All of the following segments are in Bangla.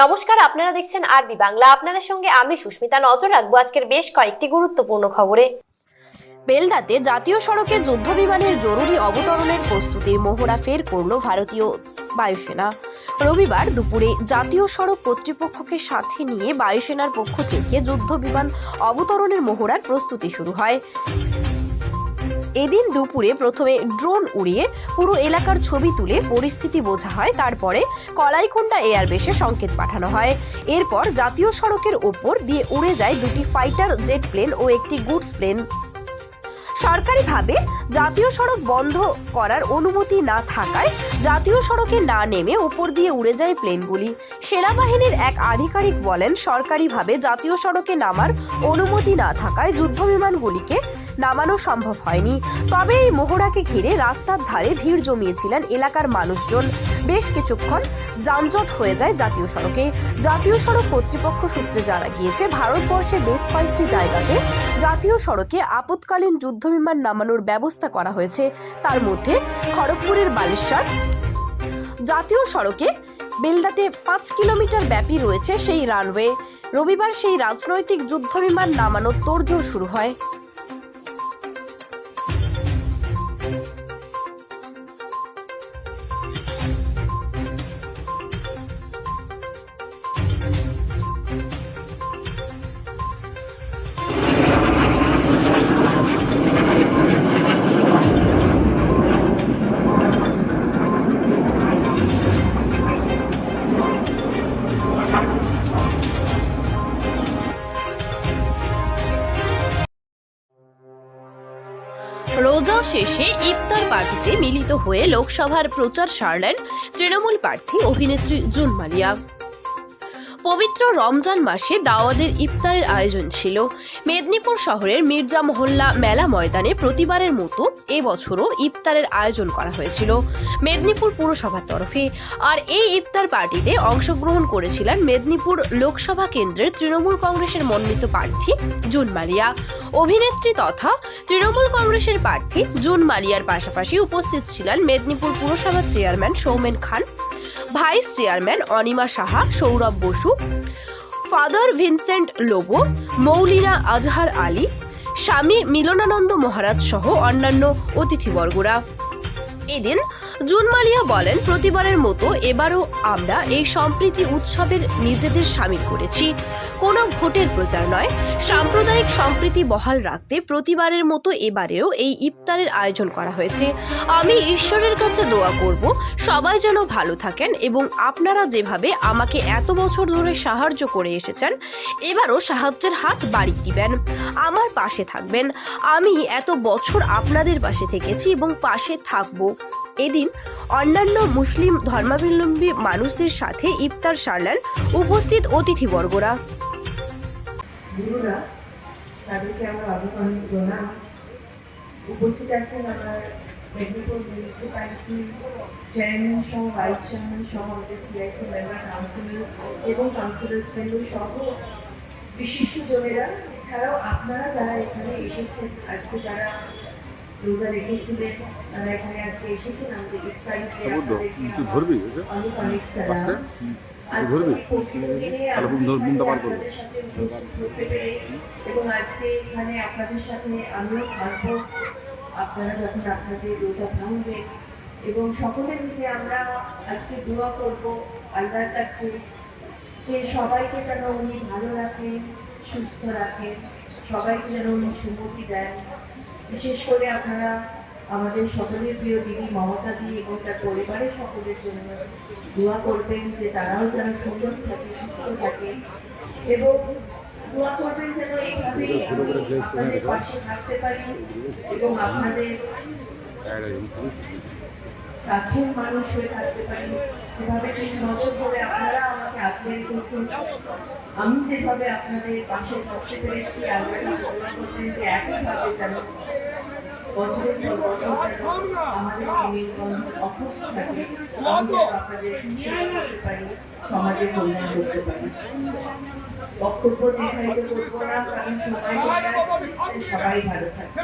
নমস্কার, আপনারা দেখছেন আরবি বাংলা। আপনাদের সঙ্গে আমি সুস্মিতা। নজর রাখবো আজকের বেশ কয়েকটি গুরুত্বপূর্ণ খবরে। বেলদাতে জাতীয় সড়কে যুদ্ধ বিমানের জরুরি অবতরণের প্রস্তুতির মহড়া ফের করল ভারতীয় বায়ুসেনা। রবিবার দুপুরে জাতীয় সড়ক কর্তৃপক্ষকে সাথে নিয়ে বায়ুসেনার পক্ষ থেকে যুদ্ধ বিমান অবতরণের মহড়ার প্রস্তুতি শুরু হয়। এদিন দুপুরে প্রথমে ড্রোন উড়িয়ে পুরো এলাকার ছবি তুলে পরিস্থিতি বোঝা হয়। তারপরে কলাইকুণ্ডা এয়ারবেসে সংকেত পাঠানো হয়। এরপর জাতীয় সড়কের ওপর দিয়ে উড়ে যায় দুটি ফাইটার জেট প্লেন ও একটি গুডস প্লেন। সরকারিভাবে জাতীয় সড়ক বন্ধ করার অনুমতি না থাকায় জাতীয় সড়কে না নেমে উপর দিয়ে উড়ে যায় প্লেনগুলি। সেনাবাহিনীর এক আধিকারিক বলেন, সরকারিভাবে জাতীয় সড়কে নামার অনুমতি না থাকায় যুদ্ধ বিমানগুলিকে নামানো সম্ভব হয়নি। তবে এই মহড়াকে ঘিরে রাস্তার ধারে ভিড় জমিয়েছিলেন এলাকার মানুষজন। বেশ কিছুক্ষণ যানজট হয়ে যায় জাতীয় সড়কে। জাতীয় সড়ক কর্তৃপক্ষ সূত্রে জানা গিয়েছে, ভারতবর্ষে বেশ কয়েকটি জায়গাতে জাতীয় সড়কে আপৎকালীন যুদ্ধ বিমান নামানোর ব্যবস্থা করা হয়েছে। তার মধ্যে খড়গপুরের বালেশ্বর জাতীয় সড়কে বেলদাতে 5 কিলোমিটার ব্যাপী রয়েছে সেই রানওয়ে। রবিবার সেই রাজনৈতিক যুদ্ধ বিমান নামানোর তোড়জোড় শুরু হয়। রোজা শেষে ইফতার পার্টিতে মিলিত হয়ে লোকসভার প্রচার সারলেন তৃণমূল প্রার্থী অভিনেত্রী জুন মালিয়া। পবিত্র রমজান মাসে দাওয়াতের ইফতারের আয়োজন ছিল মেদিনীপুর শহরের মির্জা মহল্লা মেলা ময়দানে। প্রতিবারের মতো এবছরও ইফতারের আয়োজন করা হয়েছিল মেদিনীপুর পুরসভার তরফে। আর এই ইফতার পার্টিতে অংশগ্রহণ করেছিলেন মেদিনীপুর লোকসভা কেন্দ্রের তৃণমূল কংগ্রেসের মনোনীত প্রার্থী জুন মালিয়া। অভিনেত্রী তথা তৃণমূল কংগ্রেসের প্রার্থী জুন মালিয়ার পাশাপাশি উপস্থিত ছিলেন মেদিনীপুর পুরসভার chairman Soumen Khan, vice chairman Anima Saha, Sourav Basu, father Vincent Lobo, Moulina Azhar Ali, Swami Milanananda মহারাজ সহ অন্যান্য অতিথিবর্গরা। এদিন জুন মালিয়া বলেন, প্রতিবারের মতো এবারও আমরা এই সম্প্রীতি উৎসবের নিজেদের সামিল করেছি। কোনো ভোটের প্রচার নয়, সাম্প্রদায়িক সম্প্রীতি বহাল রাখতে প্রতিবারের মতো এবারেও এই ইফতারের আয়োজন করা হয়েছে। আমি ঈশ্বরের কাছে দোয়া করব সবাই যেন ভালো থাকেন এবং আপনারা যেভাবে আমাকে এত বছর ধরে সাহায্য করে এসেছেন এবারও সাহায্যের হাত বাড়িয়ে দিবেন, আমার পাশে থাকবেন। আমি এত বছর আপনাদের পাশে থেকেছি এবং পাশে থাকব। এদিন অন্যান্য মুসলিম ধর্মাবলম্বী মানুষদের সাথে ইফতার সারলেন উপস্থিত অতিথিবর্গরা। গুরুরা, তাদেরকে আমরা অনেক প্রণাম। উপস্থিত আছেন আমার মেদিনীপুর মিউনিসিপ্যালিটি চেয়ারম্যান সহ ভাইস চেয়ারম্যান সহ আমাদের সিআইসি মেম্বার কাউন্সিলর এবং কাউন্সিলর্স বৃন্দ সহ বিশিষ্ট জনেরা। এছাড়াও আপনারা যারা এখানে এসেছেন, আজকে যারা রোজা রেখেছিলেন তারা এখানে আজকে এসেছেন আমাদের ইফতারিতে, অনেক অনেক সালাম। এবং আজকে এখানে আপনাদের সাথে আমিও থাকবো, আপনারা যখন আপনাদের রোজা ভাঙবেন, এবং সকলের মিলে আমরা আজকে দোয়া করব আল্লাহর কাছে যে সবাইকে যেন উনি ভালো রাখেন, সুস্থ রাখেন, সবাইকে যেন উনি সুমতি দেন। বিশেষ করে আপনারা আমাদের সকলের প্রিয় দিদি মমতা দি এবং তার পরিবারের সকলের জন্য দোয়া করবেন যে তারাও যেন সুন্দর থাকে, সুস্থ থাকে, এবং দোয়া করবেন যেন এইভাবেই আমি আপনাদের পাশে থাকতে পারি এবং আপনাদের কাছের মানুষ হয়ে থাকতে পারি। যেভাবে 3 বছর ধরে আপনারা আমাকে আগলে রেখেছেন, আমি যেভাবে আপনাদের পাশে থাকতে পেরেছি, আল্লাহর কাছে দোয়া করবেন যে একইভাবে যেন বছরের পর বছর যেন আমাদের মেলবন্ধন অক্ষুণ্ণ থাকে, আমি যেন আপনাদের সেবা করতে পারি, সমাজে কল্যাণ করতে পারি। বক্তব্য দীর্ঘায়িত করবো না, কারণ সময় চলে আসছে। সবাই ভালো থাকবে।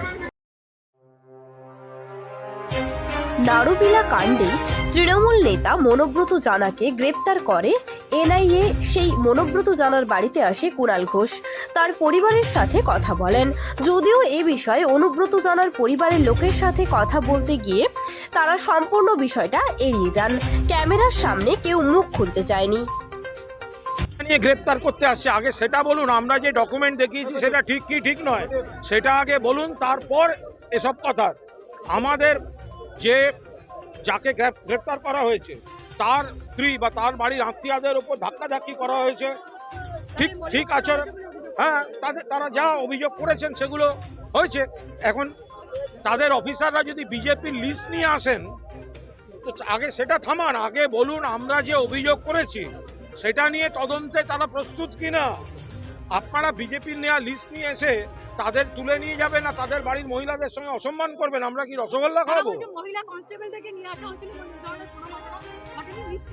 নারুবিলা কাণ্ডে তৃণমূল নেতা মনোব্রত জানাকে গ্রেপ্তার করে এনআইএ। সেই মনোব্রত জানার বাড়িতে আসে কুণাল ঘোষ, তার পরিবারের সাথে কথা বলেন। যদিও এ বিষয়ে অনুব্রত জানার পরিবারের লোকের সাথে কথা বলতে গিয়ে তারা সম্পূর্ণ বিষয়টা এড়িয়ে যান। ক্যামেরার সামনে কেউ মুখ খুলতে চায়নি। নিয়ে গ্রেপ্তার করতে আসছে, আগে সেটা বলুন। আমরা যে ডকুমেন্ট দেখিয়েছি সেটা ঠিক কি ঠিক নয় সেটা আগে বলুন, তারপর এসব কথা। আমাদের যে যাকে গ্রেপ্তার করা হয়েছে তার স্ত্রী বা তার বাড়ির আত্মীয়দের উপর ধাক্কাধাক্কি করা হয়েছে, ঠিক আচরণ, হ্যাঁ, তারা যা অভিযোগ করেছেন সেগুলো হয়েছে। এখন তাদের অফিসাররা যদি বিজেপির লিস্ট নিয়ে আসেন তো আগে সেটা থামান, আগে বলুন আমরা যে অভিযোগ করেছি সেটা নিয়ে তদন্তে তারা প্রস্তুত কিনা। আপনারা বিজেপির নেওয়া লিস্ট নিয়ে এসে তাদের তুলে নিয়ে যাবেন না তাদের বাড়ির মহিলাদের সঙ্গে অসম্মান করবেন, আমরা কি রসগোল্লা খাবো?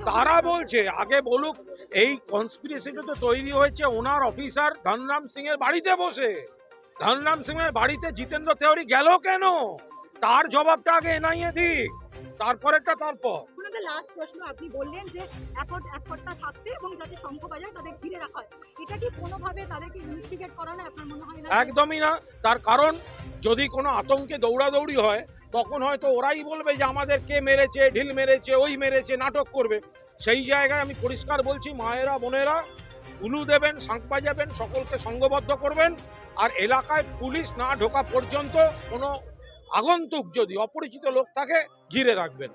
তারা বলছে আগে বলুক। এই কনস্পিরেসিটা তো তৈরি হয়েছে ওনার অফিসার ধনরাম সিং এর বাড়িতে বসে। ধনরাম সিং এর বাড়িতে জিতেন্দ্র তেওয়ারি গেল কেন, তার জবাবটা আগে এনআইএ দিক, তারপরেটা তারপর। লাস্ট প্রশ্ন, আপনি বললেন যে একতা থাকতে এবং যাতে শঙ্খ বাজায় তাদের ঘিরে রাখা হয়, এটা কি কোনোভাবে তাদেরকে ইনভেস্টিগেট করা না আপনার মনে হয় না? একদমই না। তার কারণ যদি কোনো আতঙ্কে দৌড়াদৌড়ি হয় তখন হয়তো ওরাই বলবে যে আমাদের কে মেরেছে, ঢিল মেরেছে, ওই মেরেছে, নাটক করবে। সেই জায়গায় আমি পরিষ্কার বলছি, মায়েরা বোনেরা উলু দেবেন, শাঁখ বাজাবেন, সকলকে সংঘবদ্ধ করবেন, আর এলাকায় পুলিশ না ঢোকা পর্যন্ত কোনো আগন্তুক যদি অপরিচিত লোক থাকে ঘিরে রাখবেন।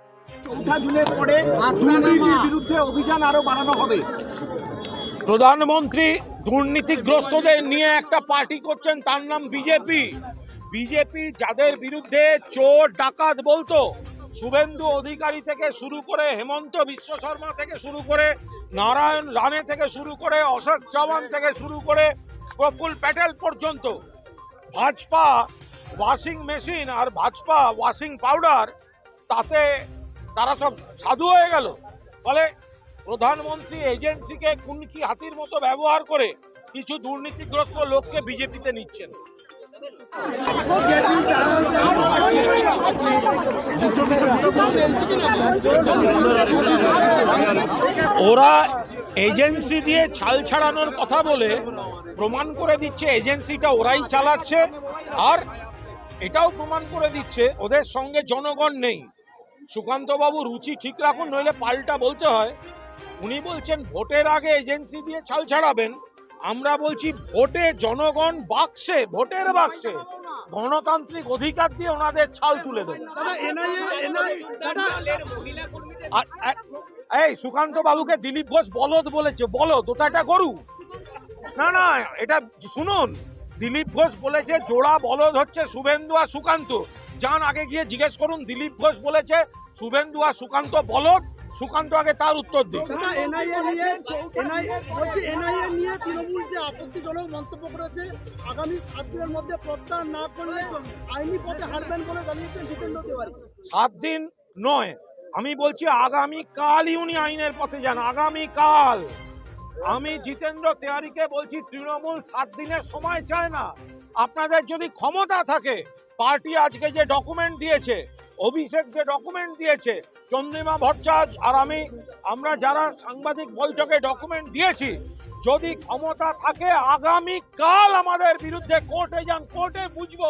4 জুনের পরে দুর্নীতির বিরুদ্ধে অভিযান আরো বাড়ানো হবে। প্রধানমন্ত্রী দুর্নীতিগ্রস্তদের নিয়ে একটা পার্টি করছেন, তার নাম বিজেপি। বিজেপি যাদের বিরুদ্ধে চোর ডাকাত বলতো, শুভেন্দু অধিকারী থেকে শুরু করে হেমন্ত বিশ্ব শর্মা থেকে শুরু করে নারায়ণ রানে থেকে শুরু করে অশোক চৌহান থেকে শুরু করে প্রফুল প্যাটেল পর্যন্ত, ভাজপা ওয়াশিং মেশিন আর ভাজপা ওয়াশিং পাউডার, তাতে তারা সব সাধু হয়ে গেল। ফলে প্রধানমন্ত্রী এজেন্সিকে কুনকি হাতির মতো ব্যবহার করে কিছু দুর্নীতিগ্রস্ত লোককে বিজেপিতে নিচ্ছেন। ওরা এজেন্সি দিয়ে ছাল ছাড়ানোর কথা বলে প্রমাণ করে দিচ্ছে এজেন্সিটা ওরাই চালাচ্ছে, আর এটাও প্রমাণ করে দিচ্ছে ওদের সঙ্গে জনগণ নেই। সুকান্ত বাবু রুচি ঠিক রাখুন, নইলে পাল্টা বলতে হয়। উনি বলছেন ভোটের আগে এজেন্সি দিয়ে ছাল ছাড়াবেন, আমরা বলছি ভোটে জনগণ বাক্সে, ভোটের বাক্সে গণতান্ত্রিক অধিকার দিয়ে ওনাদের ছাল তুলে দেন। এই সুকান্ত বাবুকে দিলীপ ঘোষ বলদ বলেছে, বলদ, ওটা একটা গরু না। না, এটা শুনুন, দিলীপ ঘোষ বলেছে জোড়া বলদ হচ্ছে শুভেন্দু আর সুকান্ত। যান আগে গিয়ে জিজ্ঞেস করুন দিলীপ ঘোষ বলেছে শুভেন্দু আর সুকান্ত বলদ, সুকান্ত আগে তার উত্তর দিন। এনআইএ নিয়ে তৃণমূল যে আপত্তিজনক মন্তব্য করেছে, আগামী 7 দিনের মধ্যে প্রত্যাহার না করলে আইনি পথে হারবেন বলে জানিয়েছেন জিতেন্দ্র তেওয়ারি। 7 দিন নয়, আমি বলছি আগামী কালই উনি আইনের পথে যান, আগামী কাল। আমি জিতেন্দ্র তেওয়ারিকে বলছি তৃণমূল 7 দিনের সময় চায় না। আপনাদের যদি ক্ষমতা থাকে, পার্টি আজকে যে ডকুমেন্ট দিয়েছে, অভিষেক যে ডকুমেন্ট দিয়েছে, চন্দ্রিমা ভট্টাচার্য আর আমরা যারা সাংবাদিক বৈঠকে ডকুমেন্ট দিয়েছি, যদি ক্ষমতা থাকে আগামী কাল আমাদের বিরুদ্ধে কোর্টে যান, কোর্টে বুঝবো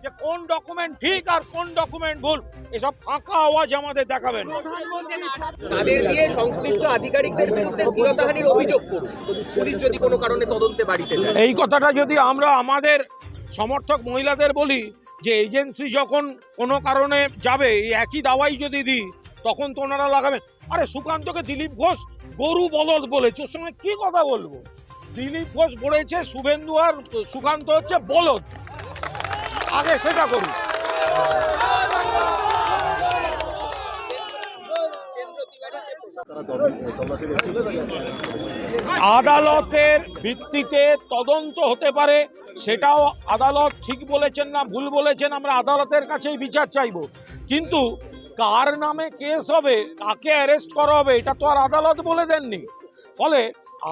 যে কোন ডকুমেন্ট ঠিক আর কোন ডকুমেন্ট ভুল। এসব ফাঁকা আওয়াজ আমাদের দেখাবেন। তাদের দিয়ে সংশ্লিষ্ট আধিকারিকদের বিরুদ্ধে স্থিরতাহানির অভিযোগ করুন, পুলিশ যদি কোনো কারণে তদন্তে বাড়িতে যায়। এই কথাটা যদি আমরা আমাদের সমর্থক মহিলাদের বলি যে এজেন্সি যখন কোনো কারণে যাবে, এই একই দাওয়াই যদি দিই তখন তো ওনারা লাগাবেন। আরে সুকান্তকে দিলীপ ঘোষ গরু বলদ বলেছে, ওর সঙ্গে কি কথা বলবো? দিলীপ ঘোষ বলেছে শুভেন্দু আর সুকান্ত হচ্ছে বলদ, আগে সেটা করুন। আদালতের ভিত্তিতে তদন্ত হতে পারে, সেটাও আদালত ঠিক বলেছেন না ভুল বলেছেন, আমরা আদালতের কাছেই বিচার চাইব। কিন্তু কার নামে কেস হবে, কাকে অ্যারেস্ট করা হবে, এটা তো আর আদালত বলে দেননি। ফলে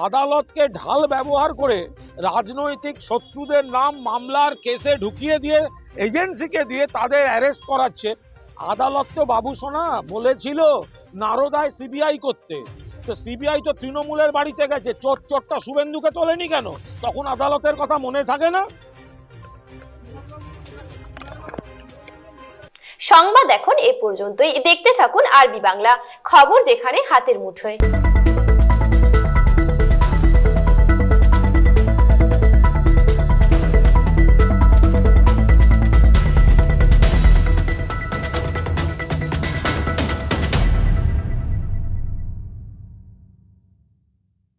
আদালতকে ঢাল ব্যবহার করে রাজনৈতিক শত্রুদের নাম মামলার কেসে ঢুকিয়ে দিয়ে এজেন্সিকে দিয়ে তাদের অ্যারেস্ট করাচ্ছে। আদালত তো বাবু সোনা বলেছিল নারদায় সিবিআই করতে। তো সিবিআই তো তৃণমূলের বাড়িতে গেছে, চোরটা শুভেন্দুকে তোলেনি কেন? তখন আদালতের কথা মনে থাকে না? সংবাদ এখন এ পর্যন্তই। দেখতে থাকুন আরবি বাংলা, খবর যেখানে হাতের মুঠোয়।